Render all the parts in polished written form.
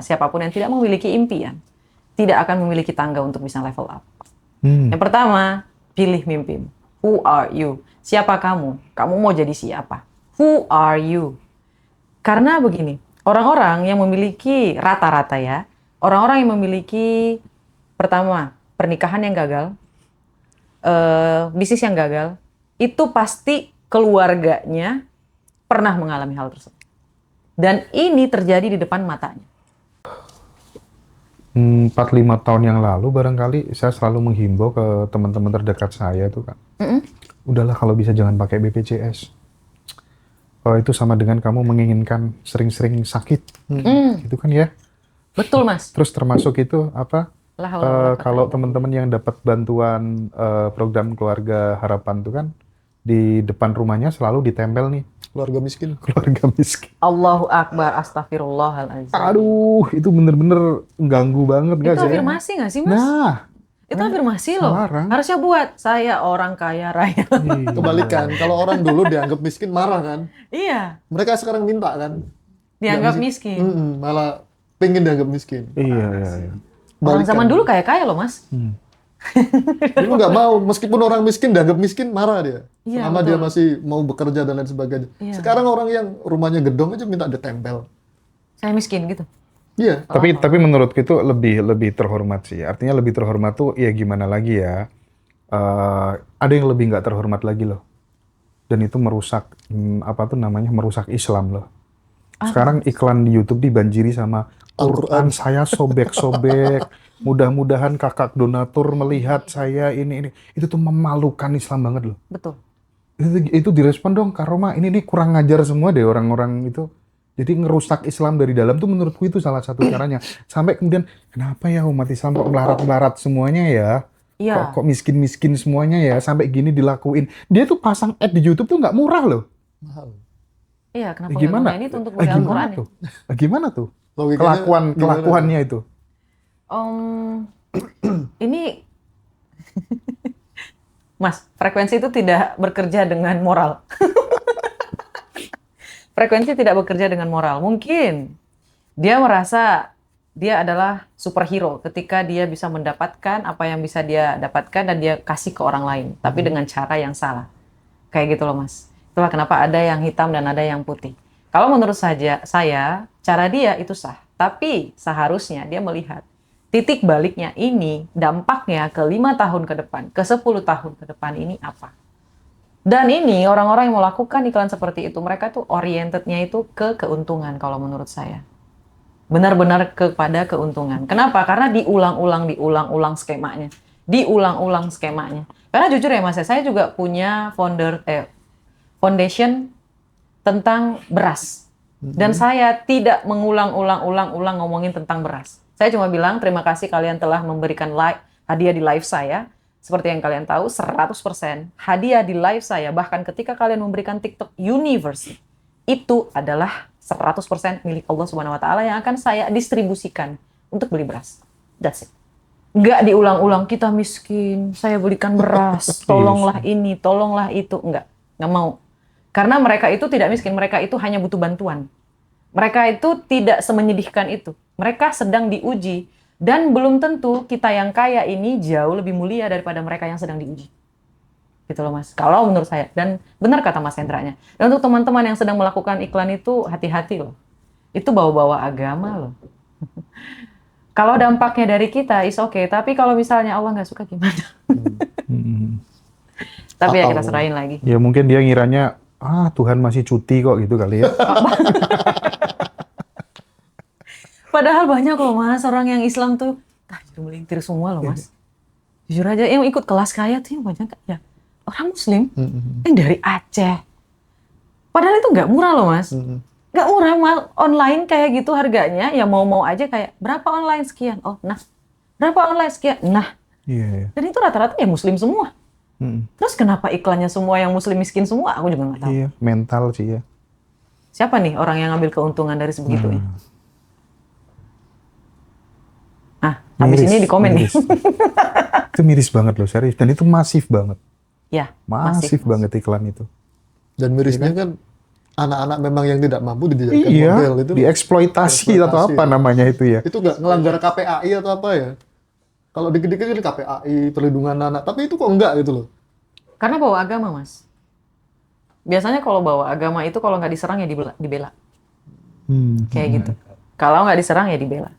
Siapapun yang tidak memiliki impian, tidak akan memiliki tangga untuk bisa level up. Yang pertama, pilih mimpimu. Who are you? Siapa kamu? Kamu mau jadi siapa? Who are you? Karena begini, orang-orang yang memiliki rata-rata ya, orang-orang yang memiliki pertama, pernikahan yang gagal, bisnis yang gagal, itu pasti keluarganya pernah mengalami hal tersebut. Dan ini terjadi di depan matanya. 4-5 tahun yang lalu barangkali saya selalu menghimbau ke teman-teman terdekat saya tuh Kak. Udahlah kalau bisa jangan pakai BPJS. Itu sama dengan kamu menginginkan sering-sering sakit. Gitu kan ya. Betul, Mas. Terus termasuk itu apa? Kalau teman-teman yang dapat bantuan program keluarga harapan tuh kan di depan rumahnya selalu ditempel nih Keluarga miskin. keluarga miskin. Allahu Akbar, astagfirullahaladzim. Aduh, itu bener-bener ganggu banget nggak Itu sih? afirmasi nggak sih, Mas? Nah, Itu afirmasi loh. larang. Harusnya buat saya orang kaya raya. Kebalikan, kalau orang dulu dianggap miskin marah kan. Iya, Mereka sekarang minta kan. dianggap miskin. Malah pengen dianggap miskin. Iya. Orang Balikan. zaman dulu kaya-kaya loh, Mas. Dulu nggak mau, meskipun orang miskin dianggap miskin marah dia. Iya, Selama betul. dia masih mau bekerja dan lain sebagainya. Iya. Sekarang orang yang rumahnya gedong aja minta ditempel. Saya miskin gitu. Iya. Tapi menurutku itu lebih terhormat sih. Artinya lebih terhormat tuh ya gimana lagi ya? Ada yang lebih nggak terhormat lagi loh. Dan itu merusak merusak Islam loh. Sekarang iklan di YouTube dibanjiri sama Quran saya sobek-sobek. Mudah-mudahan kakak donatur melihat saya ini. Itu tuh memalukan Islam banget loh. Betul. Itu direspon dong, Kak Roma, ini kurang ngajar semua deh orang-orang itu. Jadi ngerusak Islam dari dalam tuh menurutku itu salah satu caranya. Sampai kemudian, kenapa ya umat Islam kok melarat-melarat semuanya ya? Iya. Kok miskin-miskin semuanya ya? Sampai gini dilakuin. Dia tuh pasang ad di YouTube tuh nggak murah loh. Mahal. Iya, kenapa nggak Gimana? gunain itu untuk beli Al-Quran ya? Gimana tuh? Logikanya Kelakuannya itu. Ini Mas, frekuensi itu tidak bekerja dengan moral. Frekuensi tidak bekerja dengan moral. Mungkin dia merasa dia adalah superhero ketika dia bisa mendapatkan apa yang bisa dia dapatkan dan dia kasih ke orang lain, tapi dengan cara yang salah. Kayak gitu loh, Mas. Itulah kenapa ada yang hitam dan ada yang putih. Kalau menurut saya, cara dia itu sah. Tapi seharusnya dia melihat titik baliknya ini, dampaknya ke 5 tahun ke depan, ke 10 tahun ke depan ini apa. Dan ini orang-orang yang melakukan iklan seperti itu, mereka tuh orientednya itu ke keuntungan kalau menurut saya. Benar-benar kepada keuntungan. Kenapa? Karena diulang-ulang skemanya. Diulang-ulang skemanya. Karena jujur ya Mas, saya juga punya foundation tentang beras. Dan saya tidak mengulang-ulang ngomongin tentang beras. Saya cuma bilang terima kasih kalian telah memberikan hadiah di live saya. Seperti yang kalian tahu, 100% hadiah di live saya. Bahkan ketika kalian memberikan TikTok Universe, itu adalah 100% milik Allah Subhanahu wa Ta'ala yang akan saya distribusikan untuk beli beras. That's it. Nggak diulang-ulang, kita miskin, saya belikan beras, tolonglah ini, tolonglah itu. Nggak mau. Karena mereka itu tidak miskin, mereka itu hanya butuh bantuan. Mereka itu tidak semenyedihkan itu. Mereka sedang diuji. Dan belum tentu kita yang kaya ini jauh lebih mulia daripada mereka yang sedang diuji. Gitu loh Mas. Kalau menurut saya. Dan benar kata Mas Hendra-nya. Dan untuk teman-teman yang sedang melakukan iklan itu, hati-hati loh. Itu bawa-bawa agama loh. Kalau dampaknya dari kita, is okay. Tapi kalau misalnya Allah nggak suka gimana? Tapi ya kita serahin lagi. Ya mungkin dia ngiranya, Tuhan masih cuti kok gitu kali ya. Padahal banyak loh Mas, orang yang Islam tuh tajir melintir semua loh Mas. Jujur aja, yang ikut kelas kaya tuh yang banyak ya orang Muslim yang dari Aceh. Padahal itu nggak murah loh Mas. Nggak murah, online kayak gitu harganya, ya mau-mau aja kayak berapa online sekian, oh nah. Berapa online sekian, nah. Iya. Dan itu rata-rata ya Muslim semua. Terus kenapa iklannya semua yang Muslim miskin semua? Aku juga nggak tahu. Iya, mental sih ya. Siapa nih orang yang ngambil keuntungan dari sebegitunya? Habis ini di komen nih. Itu miris banget loh, serius. Dan itu masif banget. Ya, Masif banget iklan itu. Dan mirisnya kan anak-anak memang yang tidak mampu dijadikan Iya, model itu. dieksploitasi atau apa namanya itu ya. Itu nggak ngelanggar KPAI atau apa ya? Kalau dikit-dikit kan KPAI, perlindungan anak, tapi itu kok enggak gitu loh. Karena bawa agama, Mas. Biasanya kalau bawa agama itu kalau nggak diserang ya dibela. Kayak gitu. Kalau nggak diserang ya dibela.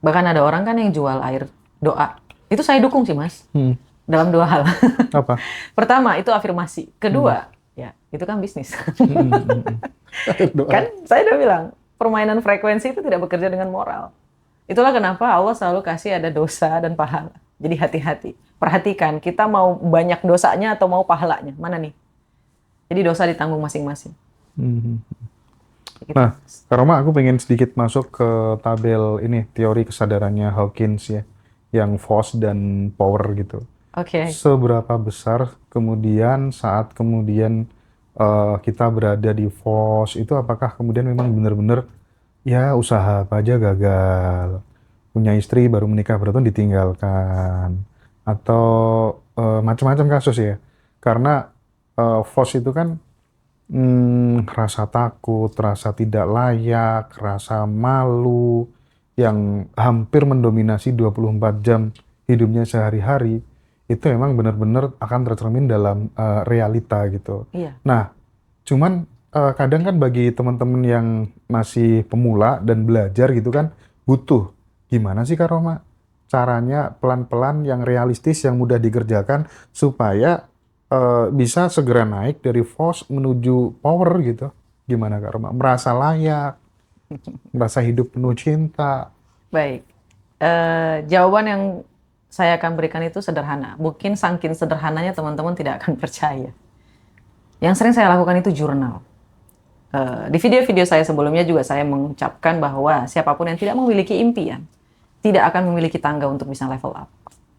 Bahkan ada orang kan yang jual air doa. Itu saya dukung sih, Mas. Dalam 2 hal. Apa? Pertama, itu afirmasi. Kedua, ya itu kan bisnis. Doa. Kan saya udah bilang, permainan frekuensi itu tidak bekerja dengan moral. Itulah kenapa Allah selalu kasih ada dosa dan pahala. Jadi hati-hati. Perhatikan, kita mau banyak dosanya atau mau pahalanya. Mana nih? Jadi dosa ditanggung masing-masing. Gitu. Nah, Kak Roma, aku pengen sedikit masuk ke tabel ini, teori kesadarannya Hawkins ya, yang force dan power gitu. Oke. Seberapa besar kemudian saat kemudian kita berada di force itu, apakah kemudian memang benar-benar ya usaha apa aja gagal, punya istri baru menikah bertahun ditinggalkan, atau macam-macam kasus ya, karena force itu kan rasa takut, rasa tidak layak, rasa malu yang hampir mendominasi 24 jam hidupnya sehari-hari, itu memang benar-benar akan tercermin dalam realita gitu. Iya. Nah, cuman kadang kan bagi teman-teman yang masih pemula dan belajar gitu kan, butuh gimana sih Kak Roma caranya pelan-pelan yang realistis, yang mudah dikerjakan supaya bisa segera naik dari force menuju power gitu. Gimana Kak Roma? Merasa layak, merasa hidup penuh cinta. Baik. Jawaban yang saya akan berikan itu sederhana. Mungkin saking sederhananya teman-teman tidak akan percaya. Yang sering saya lakukan itu jurnal. Di video-video saya sebelumnya juga saya mengucapkan bahwa siapapun yang tidak memiliki impian, tidak akan memiliki tangga untuk bisa level up.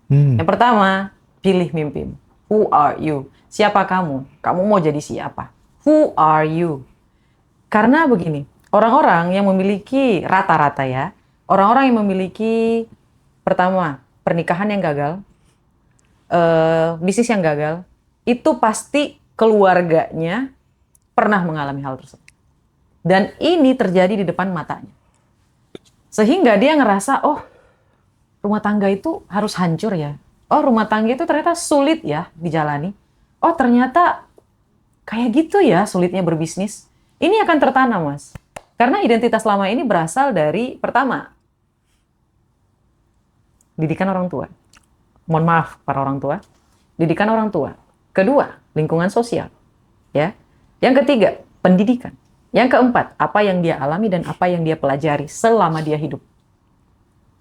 Yang pertama, pilih mimpimu. Who are you? Siapa kamu? Kamu mau jadi siapa? Who are you? Karena begini, orang-orang yang memiliki rata-rata ya, orang-orang yang memiliki pertama, pernikahan yang gagal, bisnis yang gagal, itu pasti keluarganya pernah mengalami hal tersebut. Dan ini terjadi di depan matanya. Sehingga dia ngerasa, oh rumah tangga itu harus hancur ya. Oh rumah tangga itu ternyata sulit ya dijalani. Oh ternyata kayak gitu ya sulitnya berbisnis. Ini akan tertanam, Mas. Karena identitas lama ini berasal dari, pertama, didikan orang tua. Mohon maaf para orang tua. Didikan orang tua. Kedua, lingkungan sosial. Ya. Yang ketiga, pendidikan. Yang keempat, apa yang dia alami dan apa yang dia pelajari selama dia hidup.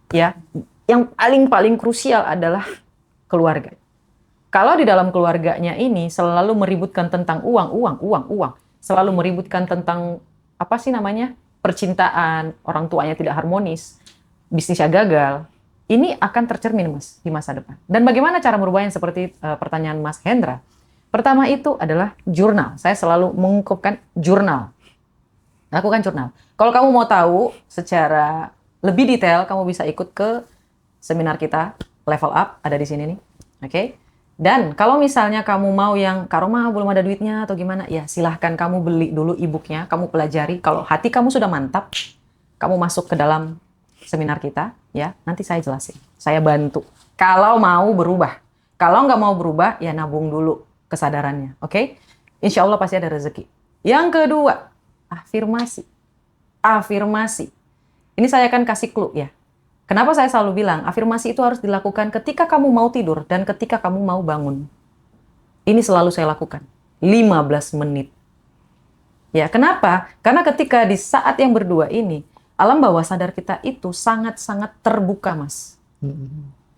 Ya. Yang paling krusial adalah keluarga. Kalau di dalam keluarganya ini selalu meributkan tentang uang, selalu meributkan tentang apa sih namanya? Percintaan, orang tuanya tidak harmonis, bisnisnya gagal. Ini akan tercermin, Mas, di masa depan. Dan bagaimana cara merubahnya seperti pertanyaan Mas Hendra? Pertama itu adalah jurnal. Saya selalu mengungkapkan jurnal. Lakukan jurnal. Kalau kamu mau tahu secara lebih detail, kamu bisa ikut ke seminar kita, Level Up, ada di sini nih. Oke? Dan kalau misalnya kamu mau yang, Kak Roma belum ada duitnya atau gimana, ya silahkan kamu beli dulu e-booknya, kamu pelajari. Kalau hati kamu sudah mantap, kamu masuk ke dalam seminar kita, ya nanti saya jelasin. Saya bantu. Kalau mau berubah. Kalau nggak mau berubah, ya nabung dulu kesadarannya. Oke? Insya Allah pasti ada rezeki. Yang kedua, afirmasi. Afirmasi. Ini saya akan kasih clue ya. Kenapa saya selalu bilang, afirmasi itu harus dilakukan ketika kamu mau tidur dan ketika kamu mau bangun. Ini selalu saya lakukan. 15 menit. Ya, kenapa? Karena ketika di saat yang berdua ini, alam bawah sadar kita itu sangat-sangat terbuka, Mas.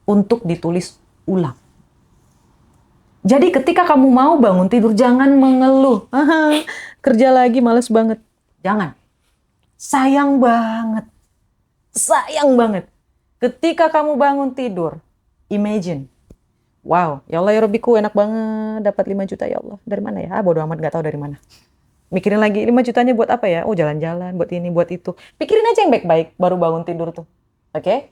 Untuk ditulis ulang. Jadi ketika kamu mau bangun tidur, jangan mengeluh. Kerja lagi, males banget. Jangan. Sayang banget. Sayang banget. Ketika kamu bangun tidur, imagine. Wow, ya Allah ya Rabbiku, enak banget dapat 5 juta ya Allah. Dari mana ya? Bodo amat, gak tahu dari mana. Mikirin lagi 5 jutanya buat apa ya? Oh jalan-jalan, buat ini, buat itu. Pikirin aja yang baik-baik baru bangun tidur tuh. Oke?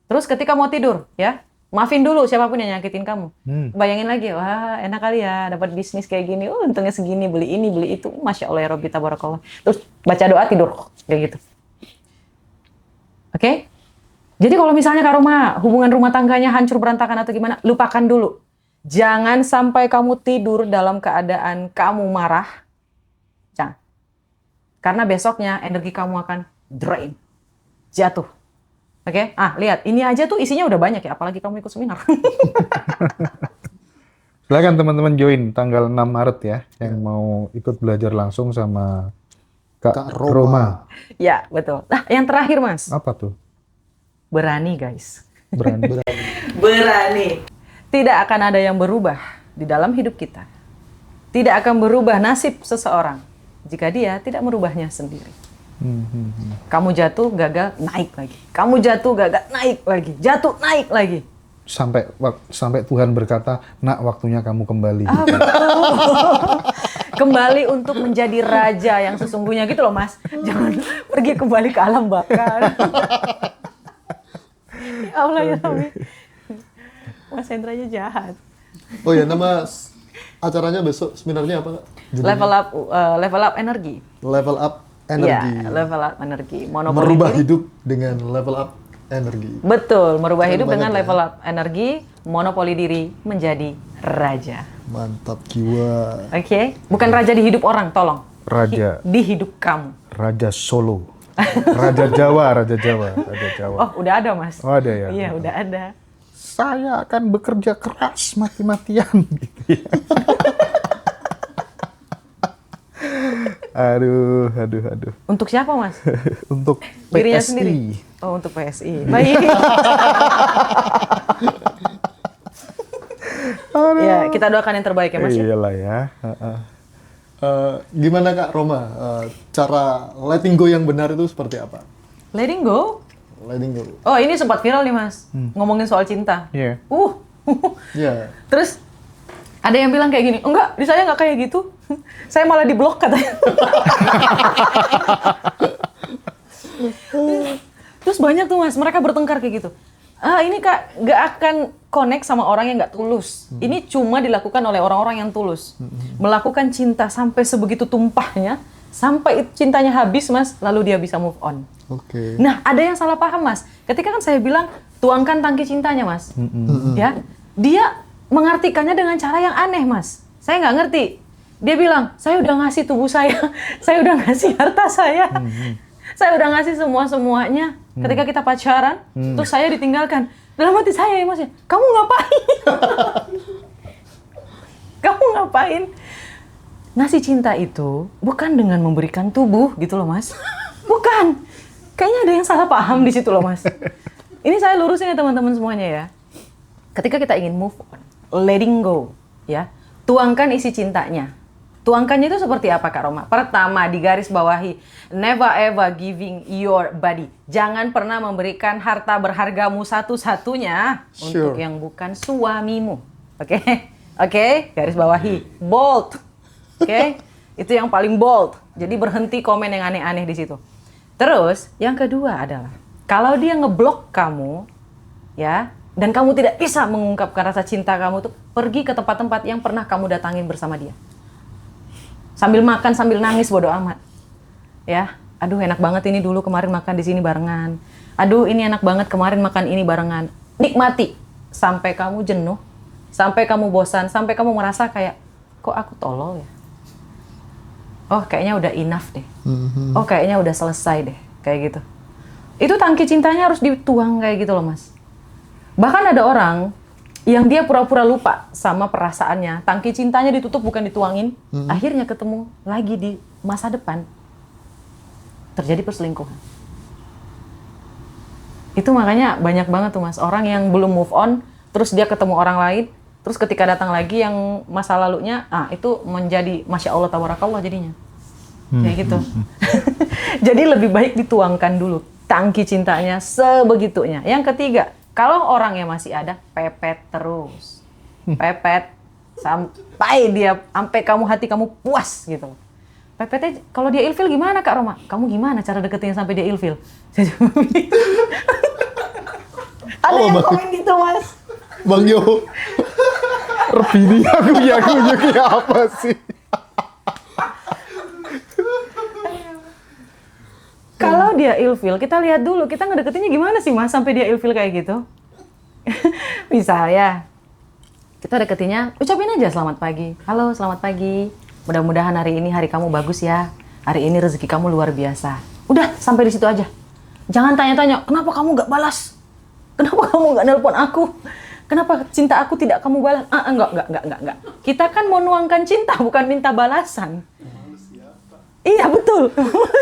Terus ketika mau tidur ya, Maafin dulu siapapun yang nyakitin kamu. Hmm. Bayangin lagi, wah enak kali ya dapat bisnis kayak gini. Untungnya segini, beli ini, beli itu. Masya Allah ya Rabbi tabarakallah. Terus baca doa tidur kayak gitu. Oke? Jadi kalau misalnya Kak Roma, hubungan rumah tangganya hancur berantakan atau gimana, lupakan dulu. Jangan sampai kamu tidur dalam keadaan kamu marah. Jangan. Karena besoknya energi kamu akan drain. Jatuh. Oke? Lihat. Ini aja tuh isinya udah banyak ya. Apalagi kamu ikut seminar. Silakan teman-teman join tanggal 6 Maret ya. Yang mau ikut belajar langsung sama Kak Roma. Ya, betul. Nah, yang terakhir Mas. Apa tuh? Berani guys. Berani. Berani. Tidak akan ada yang berubah di dalam hidup kita. Tidak akan berubah nasib seseorang jika dia tidak merubahnya sendiri. Kamu jatuh, gagal, naik lagi. Kamu jatuh, gagal, naik lagi. Jatuh, naik lagi. Sampai Tuhan berkata, nak waktunya kamu kembali. Betul. Kembali untuk menjadi raja yang sesungguhnya gitu loh Mas. Jangan pergi kembali ke alam bakar. Ya Allah ya Rabbi. Mas Hendra aja jahat. Oh ya, nama acaranya besok seminarnya apa Kak? Level up energi. Level up energi. Ya, level up energi. Merubah hidup dengan level up energi. Betul, merubah hidup dengan ya. level up energi, monopoli diri menjadi raja. Mantap jiwa. Oke, bukan raja di hidup orang, tolong. Raja. Di hidup kamu. Raja Solo. Raja Jawa. Oh, udah ada Mas. Oh, ada ya? Iya, udah ada. Saya akan bekerja keras mati-matian. Gitu ya. Aduh. Untuk siapa Mas? Untuk Dirinya PSI. sendiri. Oh, untuk PSI. Baik. Ya, kita doakan yang terbaik ya Mas. Iyalah ya. Gimana Kak Roma, cara letting go yang benar itu seperti apa? Letting go. Letting go. Oh, ini sempat viral nih Mas. Ngomongin soal cinta. Iya. Iya. Terus ada yang bilang kayak gini, enggak, di saya nggak kayak gitu. Saya malah diblok katanya. Terus banyak tuh Mas, mereka bertengkar kayak gitu. Ini Kak, nggak akan connect sama orang yang nggak tulus. Ini cuma dilakukan oleh orang-orang yang tulus. Melakukan cinta sampai sebegitu tumpahnya, sampai cintanya habis Mas, lalu dia bisa move on. Oke. Nah, ada yang salah paham Mas. Ketika kan saya bilang, tuangkan tangki cintanya Mas. Ya, dia mengartikannya dengan cara yang aneh Mas. Saya nggak ngerti. Dia bilang, saya udah ngasih tubuh saya, saya udah ngasih harta saya, saya udah ngasih semua-semuanya. Ketika kita pacaran, terus saya ditinggalkan. Dalam hati saya ya Mas, kamu ngapain? Kamu ngapain? Ngasih cinta itu bukan dengan memberikan tubuh gitu loh Mas. Bukan. Kayaknya ada yang salah paham di situ loh Mas. Ini saya lurusin ya teman-teman semuanya ya. Ketika kita ingin move on, letting go, ya, tuangkan isi cintanya. Tuangkannya itu seperti apa Kak Roma? Pertama, di garis bawahi, never ever giving your body. Jangan pernah memberikan harta berhargamu satu-satunya untuk yang bukan suamimu. Oke? Oke? Garis bawahi, bold. Oke? Itu yang paling bold. Jadi berhenti komen yang aneh-aneh di situ. Terus, yang kedua adalah, kalau dia ngeblok kamu, ya, dan kamu tidak bisa mengungkapkan rasa cinta kamu tuh, pergi ke tempat-tempat yang pernah kamu datangin bersama dia. Sambil makan, sambil nangis, bodo amat. Ya, aduh enak banget ini dulu kemarin makan di sini barengan. Aduh ini enak banget kemarin makan ini barengan. Nikmati sampai kamu jenuh, sampai kamu bosan, sampai kamu merasa kayak, kok aku tolol ya? Oh kayaknya udah enough deh. Oh kayaknya udah selesai deh, kayak gitu. Itu tangki cintanya harus dituang kayak gitu loh Mas. Bahkan ada orang yang dia pura-pura lupa sama perasaannya, tangki cintanya ditutup bukan dituangin, akhirnya ketemu lagi di masa depan, terjadi perselingkuhan. Itu makanya banyak banget tuh Mas, orang yang belum move on, terus dia ketemu orang lain, terus ketika datang lagi yang masa lalunya, itu menjadi Masya Allah tabarakallah jadinya. Kayak gitu. Jadi lebih baik dituangkan dulu tangki cintanya sebegitunya. Yang ketiga, kalau orangnya masih ada, pepet terus. Pepet sampai hati kamu puas gitu. Pepetnya kalau dia ilfil gimana Kak Roma? Kamu gimana cara deketin sampai dia ilfil? Ada yang komen gitu Mas. Bang Yo. Rebini aku ya apa sih? Kalau dia ilfil, kita lihat dulu, kita ngedeketinnya gimana sih Mas sampai dia ilfil kayak gitu. Misalnya, kita deketinnya, ucapin aja selamat pagi. Halo, selamat pagi. Mudah-mudahan hari ini hari kamu bagus ya. Hari ini rezeki kamu luar biasa. Udah, sampai di situ aja. Jangan tanya-tanya, kenapa kamu nggak balas? Kenapa kamu nggak nelpon aku? Kenapa cinta aku tidak kamu balas? Enggak. Kita kan mau nuangkan cinta, bukan minta balasan. Iya, betul.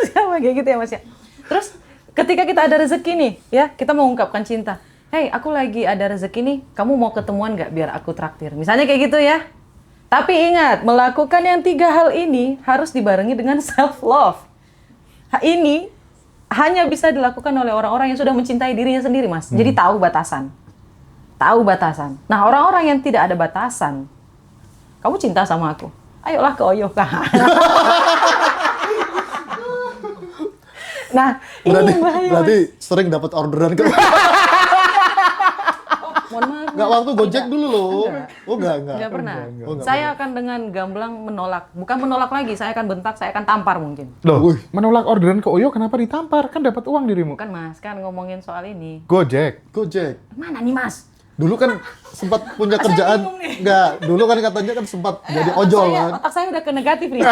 Siapa kayak gitu ya, Mas ya? Terus, ketika kita ada rezeki nih, ya, kita mau ungkapkan cinta. Hey, aku lagi ada rezeki nih, kamu mau ketemuan nggak biar aku traktir? Misalnya kayak gitu ya. Tapi ingat, melakukan yang 3 hal ini harus dibarengi dengan self-love. Ini hanya bisa dilakukan oleh orang-orang yang sudah mencintai dirinya sendiri, Mas. Jadi tahu batasan. Tahu batasan. Nah, orang-orang yang tidak ada batasan, kamu cinta sama aku, ayolah ke Oyo. Nah, ini bahaya, berarti sering dapat orderan ke. mohon maaf. Nggak waktu Gojek Tidak. dulu loh. Enggak. Oh enggak. Nggak pernah. Oh, nggak Saya akan dengan gamblang menolak. Bukan menolak lagi, saya akan bentak, saya akan tampar mungkin. Loh, Wih. menolak orderan ke Oyo kenapa ditampar? Kan dapat uang dirimu. Bukan Mas, kan ngomongin soal ini. Gojek. Gojek. Mana nih Mas? Dulu kan sempat punya Saya kerjaan. bingung nih. Enggak, dulu kan katanya kan sempat jadi ojol kan. Otak saya udah ke negatif nih.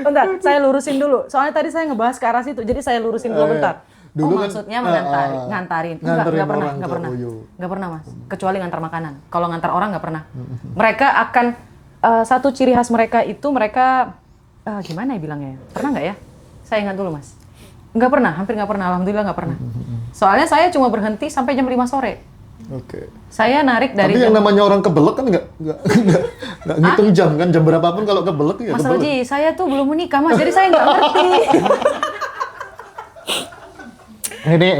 Bentar, saya lurusin dulu. Soalnya tadi saya ngebahas ke arah situ, jadi saya lurusin dulu bentar. Dulu kan, Maksudnya ngantarin. nganterin Nggak pernah, orang nggak ke pernah. Oyo. Nggak pernah Mas, kecuali ngantar makanan. Kalau ngantar orang nggak pernah. Mereka akan, satu ciri khas mereka itu mereka, gimana ya bilangnya? Pernah nggak ya? Saya ingat dulu Mas. Nggak pernah, hampir nggak pernah. Alhamdulillah nggak pernah. Soalnya saya cuma berhenti sampai jam 5 sore. Oke. Saya narik dari Tapi yang namanya orang kebelet kan nggak ngitung jam kan, jam berapapun kalau kebelet ya Mas kebelet. Roji, saya tuh belum menikah Mas, jadi saya nggak ngerti. Ini